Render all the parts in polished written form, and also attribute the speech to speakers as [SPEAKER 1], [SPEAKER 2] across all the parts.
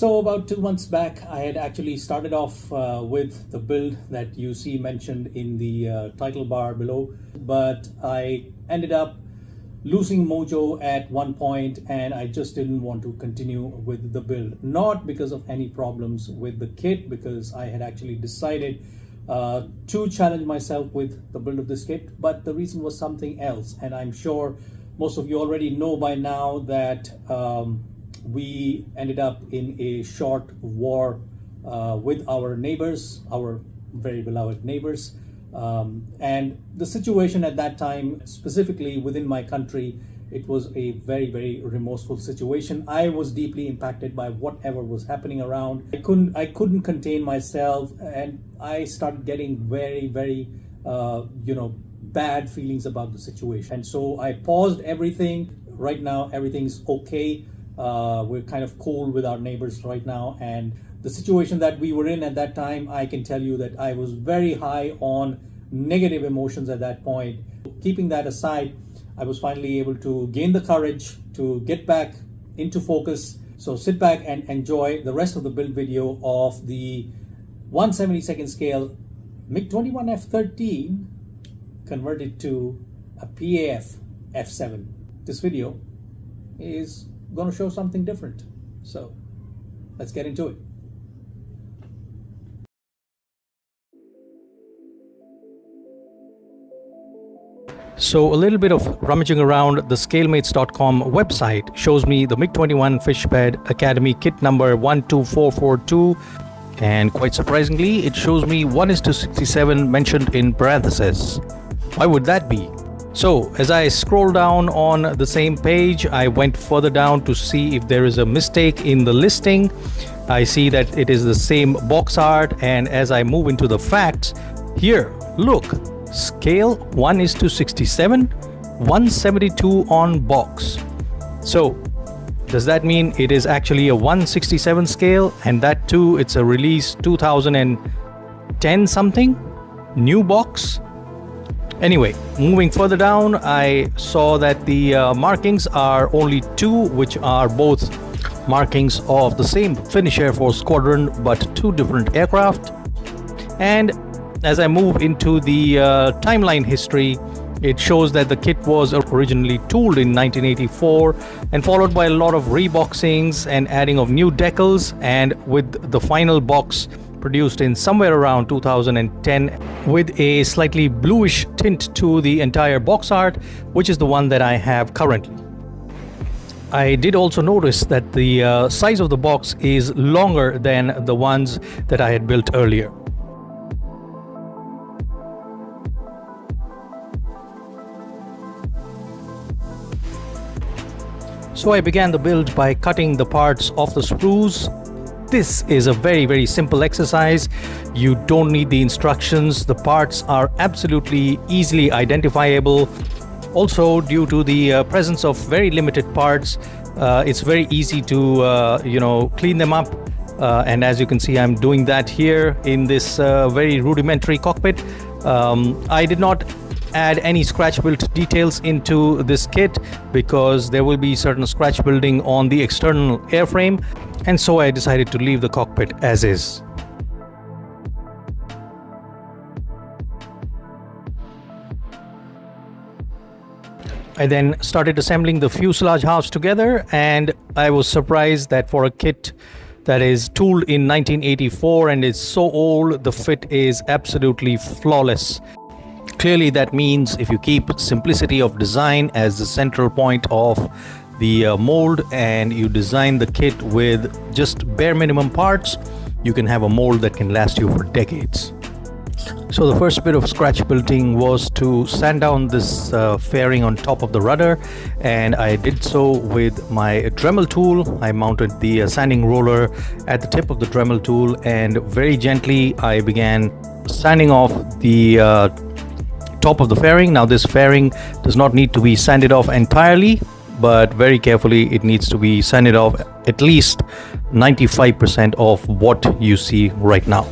[SPEAKER 1] So about 2 months back, I had actually started off with the build that you see mentioned in the title bar below, but I ended up losing Mojo at one point and I just didn't want to continue with the build. Not because of any problems with the kit, because I had actually decided to challenge myself with the build of this kit, but the reason was something else. And I'm sure most of you already know by now that we ended up in a short war with our neighbors, our very beloved neighbors. And the situation at that time, specifically within my country, it was a very, very remorseful situation. I was deeply impacted by whatever was happening around. I couldn't contain myself, and I started getting very, very, bad feelings about the situation. And so I paused everything. Right now, everything's okay. We're kind of cool with our neighbors right now, and the situation that we were in at that time, I can tell you that I was very high on negative emotions at that point. Keeping that aside, I was finally able to gain the courage to get back into focus. So sit back and enjoy the rest of the build video of the 1/72nd scale MiG-21F-13 converted to a PAF F-7. This video is going to show something different. So let's get into it.
[SPEAKER 2] So a little bit of rummaging around the scalemates.com website shows me the MiG-21 Fishbed Academy kit number 12442, and quite surprisingly it shows me 1:67 mentioned in parentheses. Why would that be? So as I scroll down on the same page, I went further down to see if there is a mistake in the listing. I see that it is the same box art, and as I move into the facts, here, look, scale 1:67, 172 on box. So does that mean it is actually a 167 scale, and that too it's a release 2010 something new box? Anyway, moving further down, I saw that the markings are only two, which are both markings of the same Finnish Air Force squadron but two different aircraft. And as I move into the timeline history, it shows that the kit was originally tooled in 1984 and followed by a lot of reboxings and adding of new decals, and with the final box produced in somewhere around 2010 with a slightly bluish tint to the entire box art, which is the one that I have currently. I did also notice that the size of the box is longer than the ones that I had built earlier. So I began the build by cutting the parts off the sprues. This is a very, very simple exercise. You don't need the instructions. The parts are absolutely easily identifiable. Also, due to the presence of very limited parts, it's very easy to clean them up. And as you can see, I'm doing that here in this very rudimentary cockpit. I did not add any scratch built details into this kit because there will be certain scratch building on the external airframe, and so I decided to leave the cockpit as is. I then started assembling the fuselage halves together, and I was surprised that for a kit that is tooled in 1984 and is so old, the fit is absolutely flawless. Clearly that means if you keep simplicity of design as the central point of the mold and you design the kit with just bare minimum parts, you can have a mold that can last you for decades. So the first bit of scratch building was to sand down this fairing on top of the rudder, and I did so with my Dremel tool. I mounted the sanding roller at the tip of the Dremel tool, and very gently I began sanding off the top of the fairing. Now this fairing does not need to be sanded off entirely, but very carefully it needs to be sanded off at least 95% of what you see right now.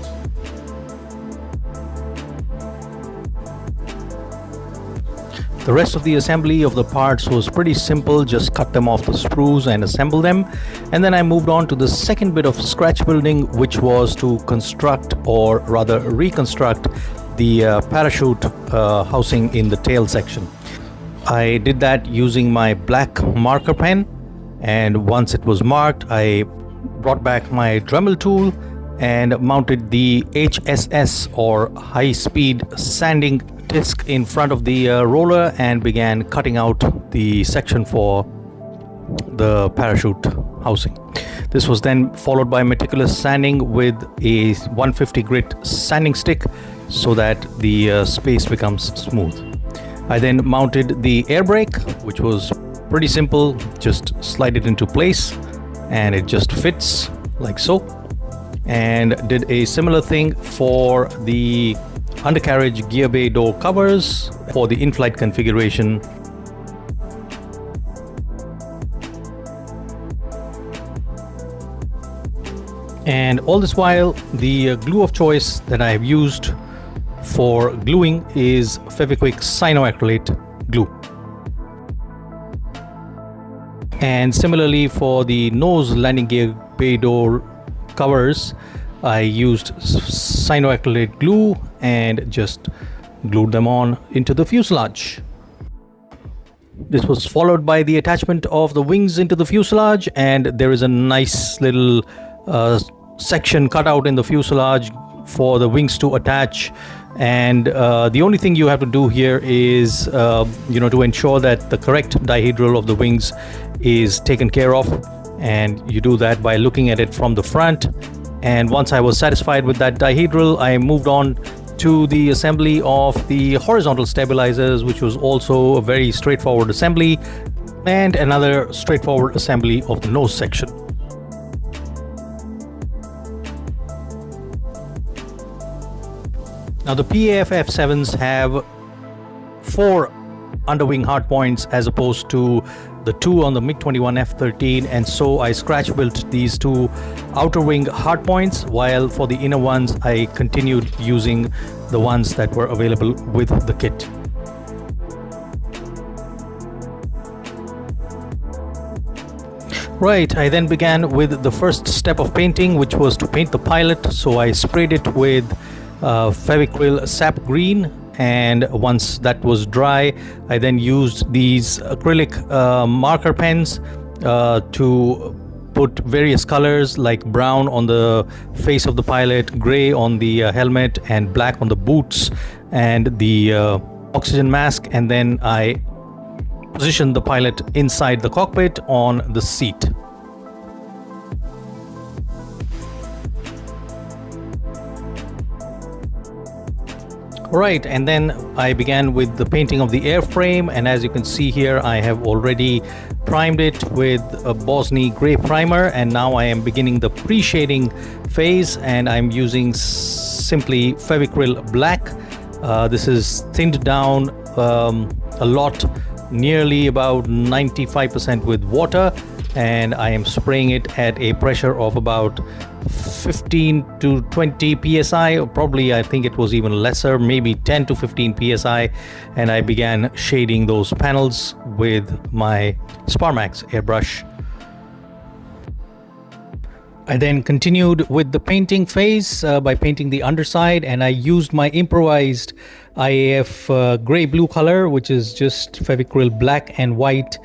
[SPEAKER 2] The rest of the assembly of the parts was pretty simple, just cut them off the sprues and assemble them. And then I moved on to the second bit of scratch building, which was to construct, or rather reconstruct, the parachute housing in the tail section. I did that using my black marker pen, and once it was marked, I brought back my Dremel tool and mounted the HSS, or high speed sanding disc, in front of the roller and began cutting out the section for the parachute housing. This was then followed by meticulous sanding with a 150 grit sanding stick so that the space becomes smooth. I then mounted the air brake, which was pretty simple. Just slide it into place and it just fits like so, and did a similar thing for the undercarriage gear bay door covers for the in-flight configuration. And all this while, the glue of choice that I have used for gluing is Fevikwik cyanoacrylate glue. And similarly, for the nose landing gear bay door covers, I used cyanoacrylate glue and just glued them on into the fuselage. This was followed by the attachment of the wings into the fuselage, and there is a nice little section cut out in the fuselage for the wings to attach. And the only thing you have to do here is to ensure that the correct dihedral of the wings is taken care of, and you do that by looking at it from the front. And once I was satisfied with that dihedral, I moved on to the assembly of the horizontal stabilizers, which was also a very straightforward assembly, and another straightforward assembly of the nose section. Now the PAF F-7s have 4 underwing hardpoints as opposed to the 2 on the MiG-21F-13, and so I scratch built these 2 outer wing hardpoints, while for the inner ones I continued using the ones that were available with the kit. Right, I then began with the first step of painting, which was to paint the pilot. So I sprayed it with Fevicryl Sap Green, and once that was dry, I then used these acrylic marker pens to put various colors like brown on the face of the pilot, gray on the helmet, and black on the boots and the oxygen mask. And then I positioned the pilot inside the cockpit on the seat. Right, and then I began with the painting of the airframe, and as you can see here, I have already primed it with a Bosny gray primer, and now I am beginning the pre-shading phase, and I'm using simply Fevicryl Black. This is thinned down a lot, nearly about 95% with water, and I am spraying it at a pressure of about 15 to 20 psi, or probably I think it was even lesser, maybe 10 to 15 psi, and I began shading those panels with my Sparmax airbrush. I then continued with the painting phase by painting the underside, and I used my improvised IAF gray blue color, which is just Fevicryl Black and white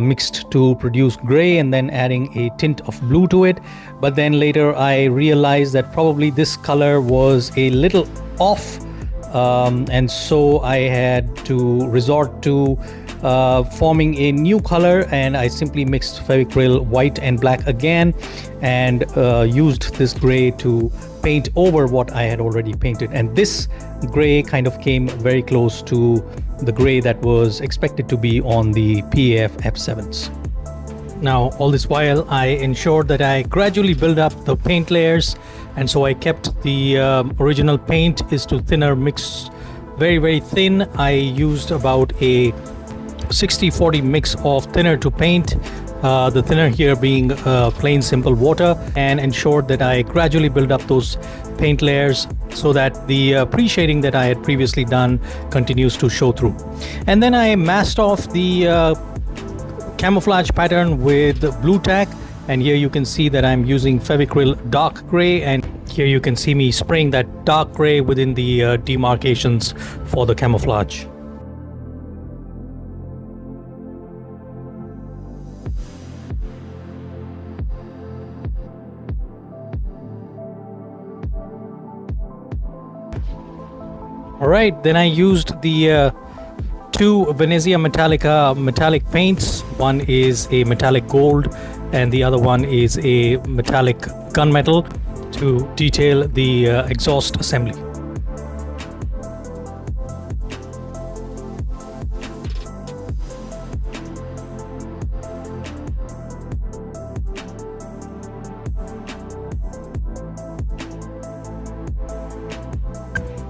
[SPEAKER 2] mixed to produce gray, and then adding a tint of blue to it. But then later I realized that probably this color was a little off, and so I had to resort to forming a new color, and I simply mixed Fevicryl white and black again, and used this gray to paint over what I had already painted. And this gray kind of came very close to the gray that was expected to be on the PAF F-7s. Now, all this while, I ensured that I gradually build up the paint layers, and so I kept the original paint is to thinner mix very, very thin. I used about a 60-40 mix of thinner to paint The thinner here being plain simple water, and ensured that I gradually build up those paint layers so that the pre-shading that I had previously done continues to show through. And then I masked off the camouflage pattern with blue tack, and here you can see that I'm using Fevicryl dark gray, and here you can see me spraying that dark gray within the demarcations for the camouflage. Alright, then I used the two Venezia Metallica metallic paints. One is a metallic gold and the other one is a metallic gunmetal to detail the exhaust assembly.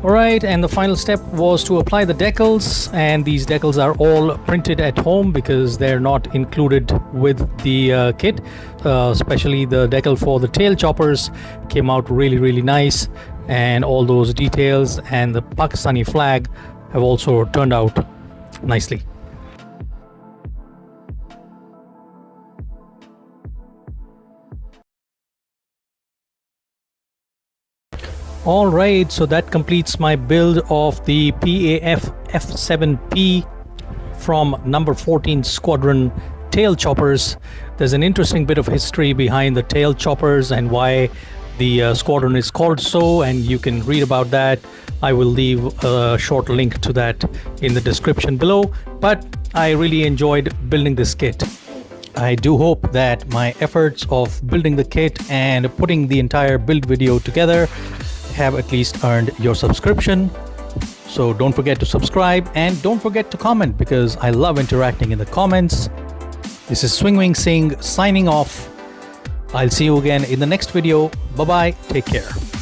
[SPEAKER 2] Alright, and the final step was to apply the decals, and these decals are all printed at home because they're not included with the kit. Especially the decal for the tail choppers came out really nice, and all those details and the Pakistani flag have also turned out nicely. Alright, so that completes my build of the PAF F-7P from number 14 Squadron tail choppers. There's an interesting bit of history behind the tail choppers and why the squadron is called so, and you can read about that. I will leave a short link to that in the description below, but I really enjoyed building this kit. I do hope that my efforts of building the kit and putting the entire build video together have at least earned your subscription. So don't forget to subscribe and don't forget to comment, because I love interacting in the comments. This is Swingwing Singh signing off. I'll see you again in the next video. Bye bye. Take care.